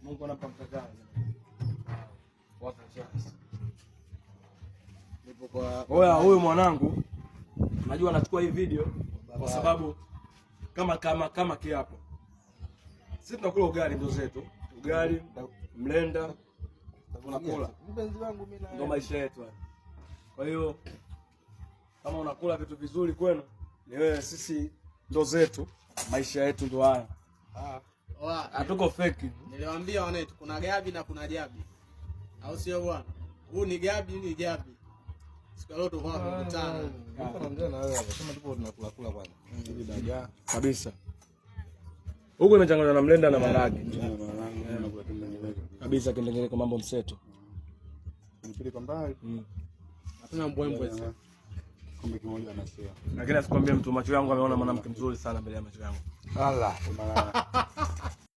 Mungu anampa mtakaye. Watu chance. Nipo kwa oya, huyu mwanangu najua anachukua hii video kwa sababu kama kiapo. Sisi tunakula ugali ndo zetu. Ugali, mlenda, tunakula. Mpenzi wangu mimi na ndo maisha yetu haya. Kwa hiyo kama unakula vitu vizuri kwenu, ni wewe, sisi ndo zetu, maisha yetu ndo haya. Hatuko fake. Niliwaambia wanetu kuna Gabi na kuna Jabi. Au sio bwana? Huu ni Gabi, ni Jabi. Siku leo tuko hapa mkutano. Niko naongea na wewe hapa. Sema tupo tunakula bwana. Ili dagaa Kabisa. Huko imechanganywa na mlenda na maragi. Kabisa kindengele kwa mambo mseto. nipeleke kwa mbali. Hatuna mbwembwe sasa. Kombe kimoja anasia. Lakini asikwambie mtu, macho yangu ameona mwanamke mzuri sana mbele ya macho yangu. Allah.